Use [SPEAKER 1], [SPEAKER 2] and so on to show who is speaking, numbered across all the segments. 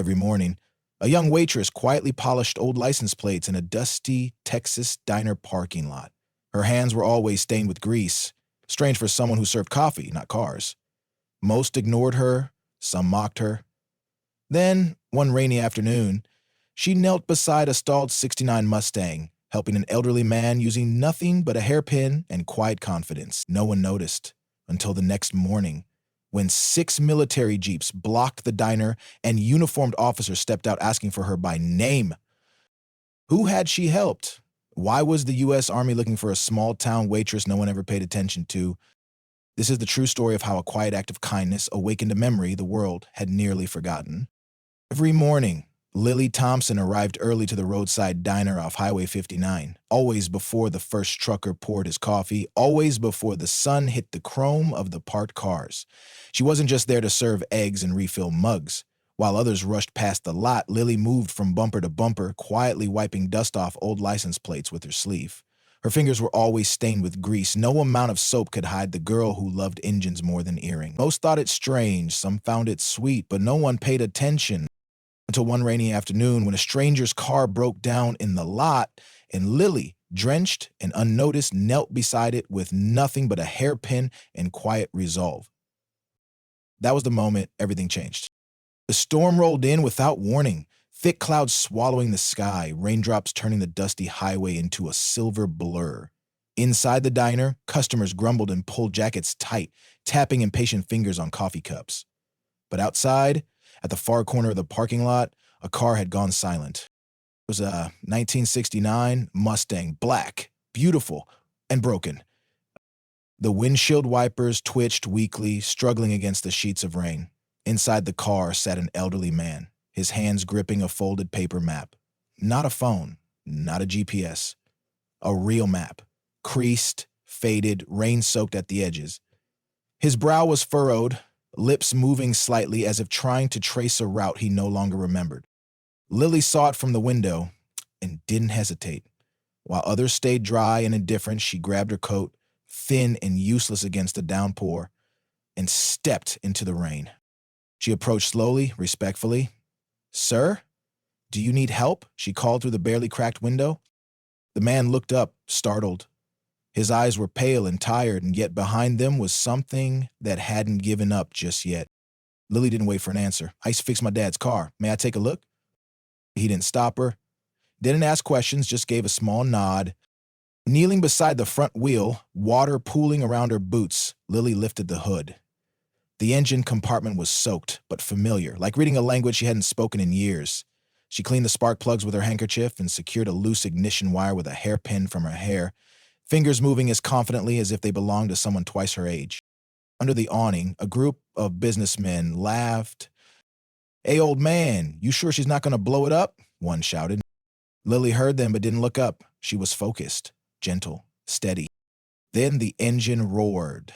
[SPEAKER 1] Every morning, a young waitress quietly polished old license plates in a dusty Texas diner parking lot. Her hands were always stained with grease, strange for someone who served coffee, not cars. Most ignored her, some mocked her. Then, one rainy afternoon, she knelt beside a stalled '69 Mustang, helping an elderly man using nothing but a hairpin and quiet confidence. No one noticed until the next morning, when 6 military jeeps blocked the diner and uniformed officers stepped out asking for her by name. Who had she helped? Why was the U.S. Army looking for a small-town waitress no one ever paid attention to? This is the true story of how a quiet act of kindness awakened a memory the world had nearly forgotten. Every morning, Lily Thompson arrived early to the roadside diner off Highway 59, always before the first trucker poured his coffee, always before the sun hit the chrome of the parked cars. She wasn't just there to serve eggs and refill mugs. While others rushed past the lot, Lily moved from bumper to bumper, quietly wiping dust off old license plates with her sleeve. Her fingers were always stained with grease. No amount of soap could hide the girl who loved engines more than earrings. Most thought it strange, some found it sweet, but no one paid attention until one rainy afternoon when a stranger's car broke down in the lot and Lily, drenched and unnoticed, knelt beside it with nothing but a hairpin and quiet resolve. That was the moment everything changed. The storm rolled in without warning, thick clouds swallowing the sky, raindrops turning the dusty highway into a silver blur. Inside the diner, customers grumbled and pulled jackets tight, tapping impatient fingers on coffee cups. But outside, at the far corner of the parking lot, a car had gone silent. It was a 1969 Mustang, black, beautiful, and broken. The windshield wipers twitched weakly, struggling against the sheets of rain. Inside the car sat an elderly man, his hands gripping a folded paper map. Not a phone, not a GPS. A real map, creased, faded, rain-soaked at the edges. His brow was furrowed, lips moving slightly as if trying to trace a route he no longer remembered. Lily saw it from the window and didn't hesitate. While others stayed dry and indifferent, she grabbed her coat, thin and useless against the downpour, and stepped into the rain. She approached slowly, respectfully. "Sir, do you need help?" she called through the barely cracked window. The man looked up, startled. His eyes were pale and tired, and yet behind them was something that hadn't given up just yet. Lily didn't wait for an answer. "I used to fix my dad's car. May I take a look?" He didn't stop her, didn't ask questions, just gave a small nod. Kneeling beside the front wheel, water pooling around her boots, Lily lifted the hood. The engine compartment was soaked, but familiar, like reading a language she hadn't spoken in years. She cleaned the spark plugs with her handkerchief and secured a loose ignition wire with a hairpin from her hair, fingers moving as confidently as if they belonged to someone twice her age. Under the awning, a group of businessmen laughed. "Hey, old man, you sure she's not going to blow it up?" one shouted. Lily heard them but didn't look up. She was focused, gentle, steady. Then the engine roared,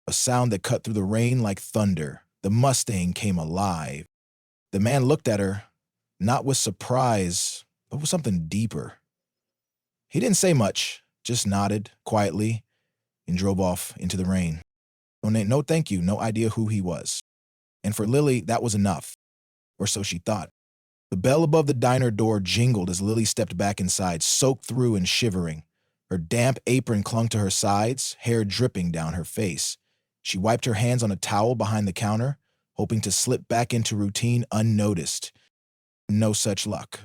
[SPEAKER 1] a sound that cut through the rain like thunder. The Mustang came alive. The man looked at her, not with surprise, but with something deeper. He didn't say much, just nodded quietly and drove off into the rain. No thank you, no idea who he was. And for Lily, that was enough, or so she thought. The bell above the diner door jingled as Lily stepped back inside, soaked through and shivering. Her damp apron clung to her sides, hair dripping down her face. She wiped her hands on a towel behind the counter, hoping to slip back into routine unnoticed. No such luck.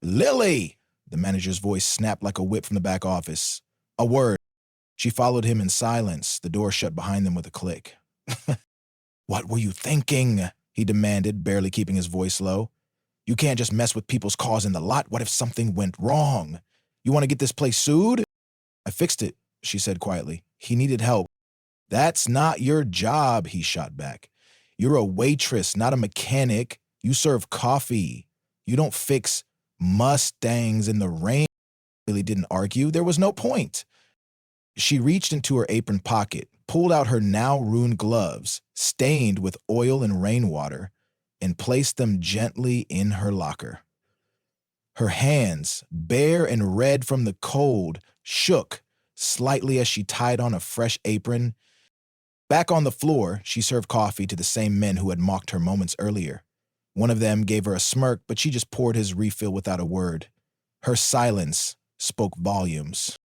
[SPEAKER 1] "Lily!" The manager's voice snapped like a whip from the back office. A word. She followed him in silence, the door shut behind them with a click. "What were you thinking?" he demanded, barely keeping his voice low. "You can't just mess with people's cars in the lot. What if something went wrong? You want to get this place sued?" "I fixed it," she said quietly. "He needed help." "That's not your job," he shot back. "You're a waitress, not a mechanic. You serve coffee. You don't fix Mustangs in the rain." Lily didn't argue. There was no point. She reached into her apron pocket, pulled out her now ruined gloves, stained with oil and rainwater, and placed them gently in her locker. Her hands, bare and red from the cold, shook slightly as she tied on a fresh apron. Back on the floor, she served coffee to the same men who had mocked her moments earlier. One of them gave her a smirk, but she just poured his refill without a word. Her silence spoke volumes.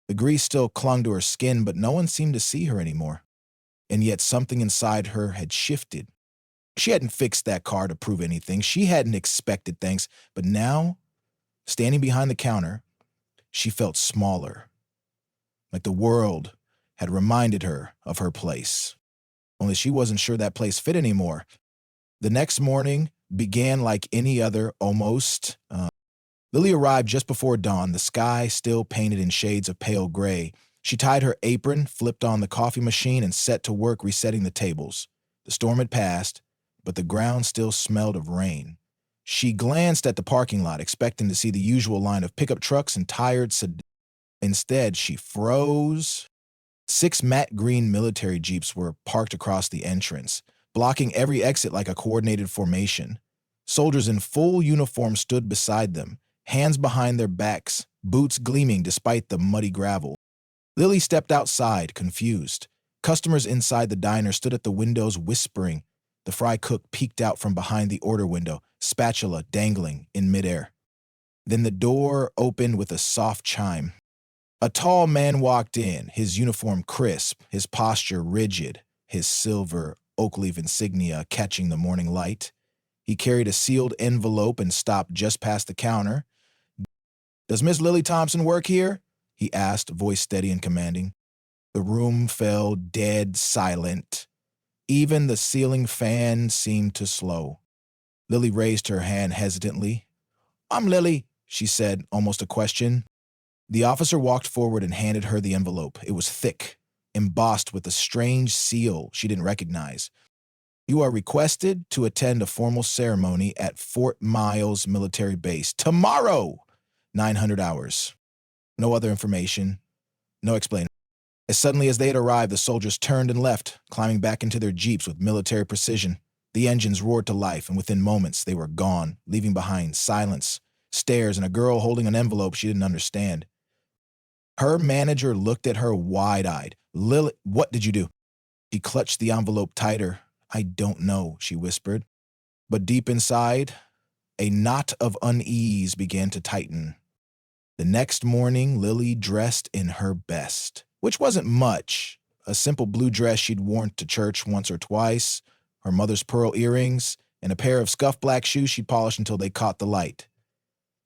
[SPEAKER 1] The grease still clung to her skin, but no one seemed to see her anymore. And yet something inside her had shifted. She hadn't fixed that car to prove anything. She hadn't expected things. But now, standing behind the counter, she felt smaller. Like the world had reminded her of her place. Only she wasn't sure that place fit anymore. The next morning began like any other, almost. Lily arrived just before dawn, the sky still painted in shades of pale gray. She tied her apron, flipped on the coffee machine, and set to work resetting the tables. The storm had passed, but the ground still smelled of rain. She glanced at the parking lot, expecting to see the usual line of pickup trucks and tired sedans. Instead, she froze. 6 matte green military jeeps were parked across the entrance, blocking every exit like a coordinated formation. Soldiers in full uniform stood beside them, hands behind their backs, boots gleaming despite the muddy gravel. Lily stepped outside, confused. Customers inside the diner stood at the windows whispering. The fry cook peeked out from behind the order window, spatula dangling in midair. Then the door opened with a soft chime. A tall man walked in, his uniform crisp, his posture rigid, his silver oak leaf insignia catching the morning light. He carried a sealed envelope and stopped just past the counter. "Does Miss Lily Thompson work here?" he asked, voice steady and commanding. The room fell dead silent. Even the ceiling fan seemed to slow. Lily raised her hand hesitantly. "I'm Lily," she said, almost a question. The officer walked forward and handed her the envelope. It was thick, embossed with a strange seal she didn't recognize. "You are requested to attend a formal ceremony at Fort Miles Military Base tomorrow, 900 hours. No other information, no explanation." As suddenly as they had arrived, the soldiers turned and left, climbing back into their jeeps with military precision. The engines roared to life, and within moments they were gone, leaving behind silence, stares, and a girl holding an envelope she didn't understand. Her manager looked at her wide-eyed. "Lily, what did you do?" She clutched the envelope tighter. "I don't know," she whispered. But deep inside, a knot of unease began to tighten. The next morning, Lily dressed in her best, which wasn't much. A simple blue dress she'd worn to church once or twice, her mother's pearl earrings, and a pair of scuffed black shoes she'd polished until they caught the light.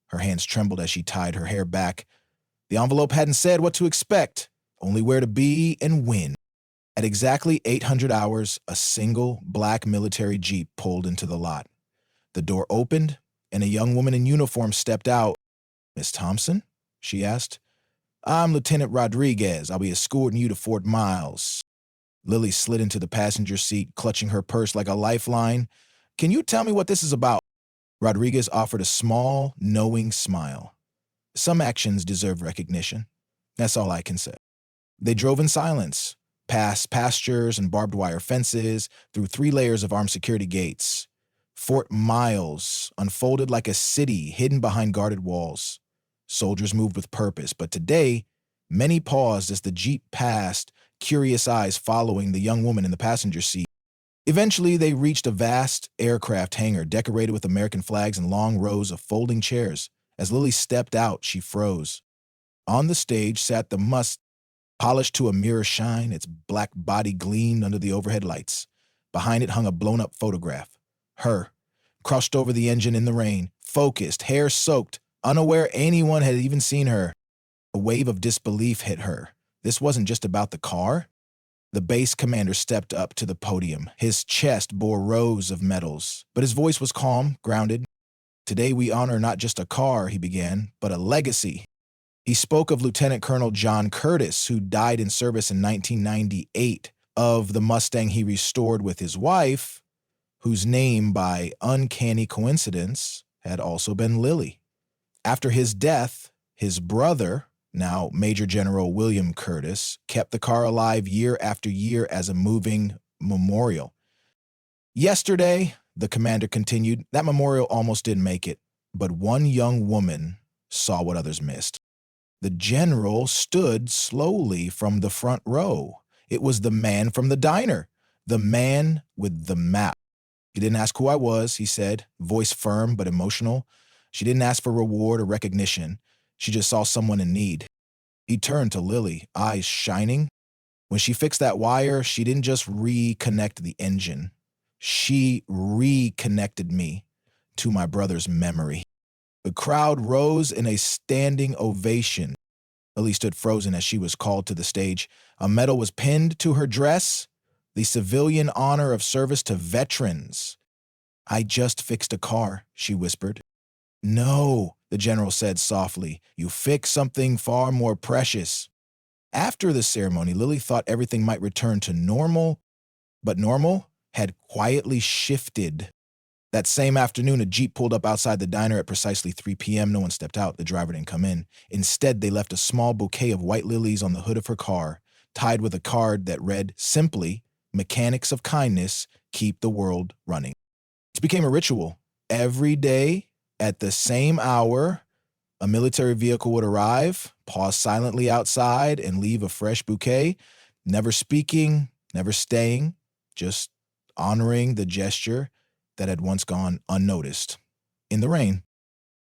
[SPEAKER 1] Her hands trembled as she tied her hair back. The envelope hadn't said what to expect, only where to be and when. At exactly 800 hours, a single black military jeep pulled into the lot. The door opened, and a young woman in uniform stepped out. "Miss Thompson?" she asked. "I'm Lieutenant Rodriguez. I'll be escorting you to Fort Miles." Lily slid into the passenger seat, clutching her purse like a lifeline. "Can you tell me what this is about?" Rodriguez offered a small, knowing smile. "Some actions deserve recognition. That's all I can say." They drove in silence, past pastures and barbed wire fences, through 3 layers of armed security gates. Fort Miles unfolded like a city hidden behind guarded walls. Soldiers moved with purpose, but today, many paused as the jeep passed, curious eyes following the young woman in the passenger seat. Eventually, they reached a vast aircraft hangar decorated with American flags and long rows of folding chairs. As Lily stepped out, she froze. On the stage sat the Mustang, polished to a mirror shine, its black body gleamed under the overhead lights. Behind it hung a blown-up photograph. Her, crouched over the engine in the rain, focused, hair soaked, unaware anyone had even seen her. A wave of disbelief hit her. This wasn't just about the car. The base commander stepped up to the podium. His chest bore rows of medals, but his voice was calm, grounded. "Today we honor not just a car," he began, "but a legacy." He spoke of Lieutenant Colonel John Curtis, who died in service in 1998, of the Mustang he restored with his wife, whose name, by uncanny coincidence, had also been Lily. After his death, his brother, now Major General William Curtis, kept the car alive year after year as a moving memorial. "Yesterday," the commander continued, "that memorial almost didn't make it, but one young woman saw what others missed." The general stood slowly from the front row. It was the man from the diner, the man with the map. You didn't ask who I was, he said, voice firm but emotional. She didn't ask for reward or recognition. She just saw someone in need. He turned to Lily, eyes shining. When she fixed that wire, she didn't just reconnect the engine. She reconnected me to my brother's memory. The crowd rose in a standing ovation. Lily stood frozen as she was called to the stage. A medal was pinned to her dress, the civilian honor of service to veterans. I just fixed a car, she whispered. No, the general said softly. You fixed something far more precious. After the ceremony, Lily thought everything might return to normal, but normal had quietly shifted. That same afternoon, a Jeep pulled up outside the diner at precisely 3 p.m. No one stepped out. The driver didn't come in. Instead, they left a small bouquet of white lilies on the hood of her car, tied with a card that read simply, "Mechanics of kindness keep the world running." It became a ritual. Every day, at the same hour, a military vehicle would arrive, pause silently outside, and leave a fresh bouquet, never speaking, never staying, just honoring the gesture that had once gone unnoticed. In the rain,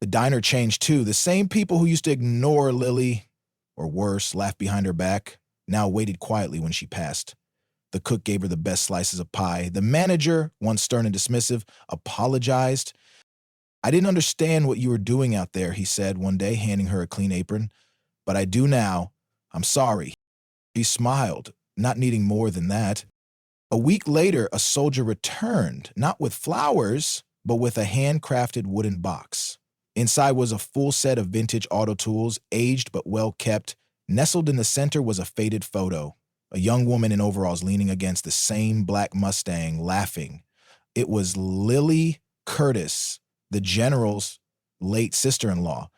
[SPEAKER 1] the diner changed too. The same people who used to ignore Lily, or worse, laugh behind her back, now waited quietly when she passed. The cook gave her the best slices of pie. The manager, once stern and dismissive, apologized. I didn't understand what you were doing out there, he said one day, handing her a clean apron. But I do now. I'm sorry. She smiled, not needing more than that. A week later, a soldier returned, not with flowers, but with a handcrafted wooden box. Inside was a full set of vintage auto tools, aged but well kept. Nestled in the center was a faded photo. A young woman in overalls leaning against the same black Mustang, laughing. It was Lily Curtis, the general's late sister-in-law.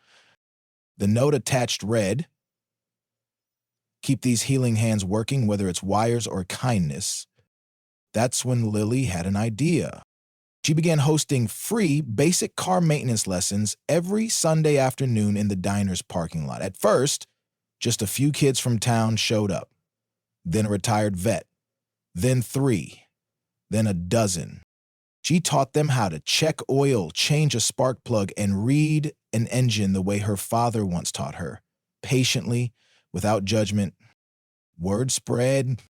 [SPEAKER 1] The note attached read, "Keep these healing hands working, whether it's wires or kindness." That's when Lily had an idea. She began hosting free basic car maintenance lessons every Sunday afternoon in the diner's parking lot. At first, just a few kids from town showed up. Then a retired vet. Then 3. Then a dozen. She taught them how to check oil, change a spark plug, and read an engine the way her father once taught her. Patiently, without judgment. Word spread.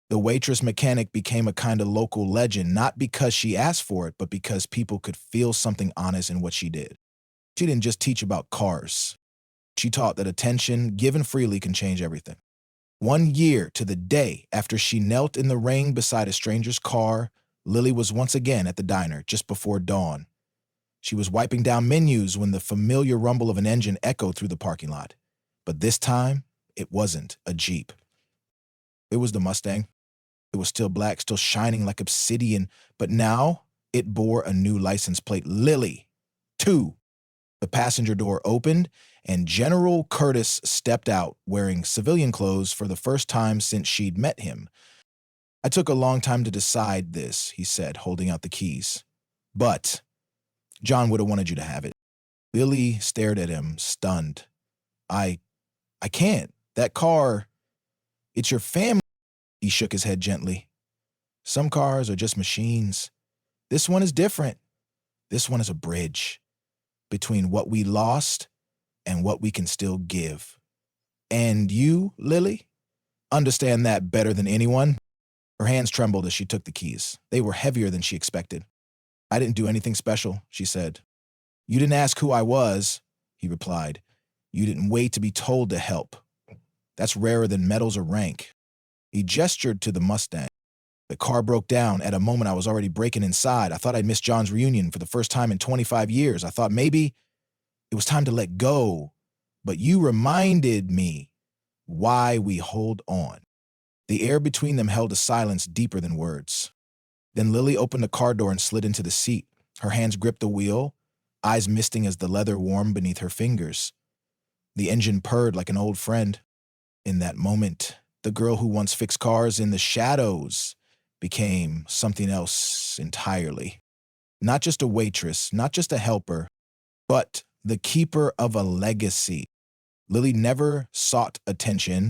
[SPEAKER 1] The waitress mechanic became a kind of local legend, not because she asked for it, but because people could feel something honest in what she did. She didn't just teach about cars. She taught that attention given freely can change everything. 1 year to the day after she knelt in the rain beside a stranger's car, Lily was once again at the diner just before dawn. She was wiping down menus when the familiar rumble of an engine echoed through the parking lot. But this time, it wasn't a Jeep. It was the Mustang. It was still black, still shining like obsidian, but now it bore a new license plate, Lily 2. The passenger door opened, and General Curtis stepped out, wearing civilian clothes for the first time since she'd met him. I took a long time to decide this, he said, holding out the keys. But John would have wanted you to have it. Lily stared at him, stunned. I can't. That car, it's your family. He shook his head gently. Some cars are just machines. This one is different. This one is a bridge between what we lost and what we can still give. And you, Lily, understand that better than anyone. Her hands trembled as she took the keys. They were heavier than she expected. I didn't do anything special, she said. You didn't ask who I was, he replied. You didn't wait to be told to help. That's rarer than medals or rank. He gestured to the Mustang. The car broke down. At a moment I was already breaking inside. I thought I'd missed John's reunion for the first time in 25 years. I thought maybe it was time to let go. But you reminded me why we hold on. The air between them held a silence deeper than words. Then Lily opened the car door and slid into the seat. Her hands gripped the wheel, eyes misting as the leather warmed beneath her fingers. The engine purred like an old friend. In that moment, the girl who once fixed cars in the shadows became something else entirely. Not just a waitress, not just a helper, but the keeper of a legacy. Lily never sought attention,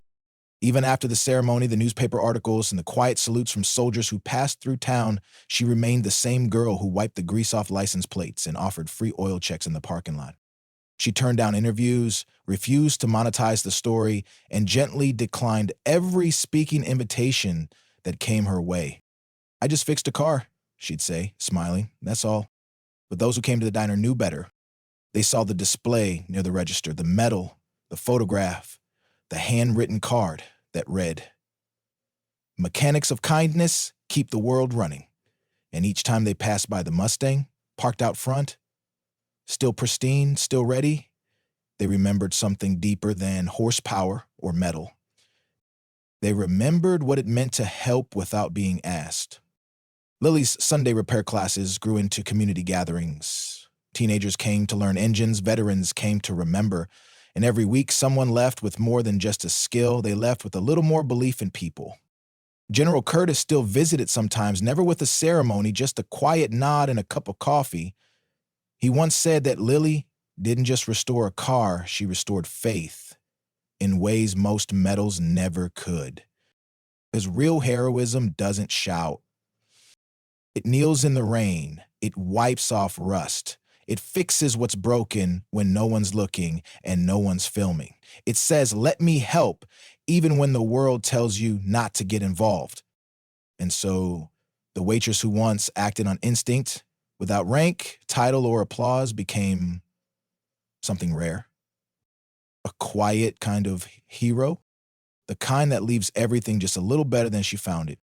[SPEAKER 1] Even after the ceremony, the newspaper articles, and the quiet salutes from soldiers who passed through town, she remained the same girl who wiped the grease off license plates and offered free oil checks in the parking lot. She turned down interviews, refused to monetize the story, and gently declined every speaking invitation that came her way. "I just fixed a car," she'd say, smiling. "That's all." But those who came to the diner knew better. They saw the display near the register, the medal, the photograph, the handwritten card that read, "Mechanics of kindness keep the world running." And each time they passed by the Mustang, parked out front, still pristine, still ready, they remembered something deeper than horsepower or metal. They remembered what it meant to help without being asked. Lily's Sunday repair classes grew into community gatherings. Teenagers came to learn engines, veterans came to remember, and every week someone left with more than just a skill. They left with a little more belief in people. General Curtis still visited sometimes, never with a ceremony, just a quiet nod and a cup of coffee. He once said that Lily didn't just restore a car, she restored faith in ways most medals never could. Because real heroism doesn't shout. It kneels in the rain. It wipes off rust. It fixes what's broken when no one's looking and no one's filming. It says, "Let me help," even when the world tells you not to get involved. And so the waitress who once acted on instinct, without rank, title, or applause, became something rare. A quiet kind of hero. The kind that leaves everything just a little better than she found it.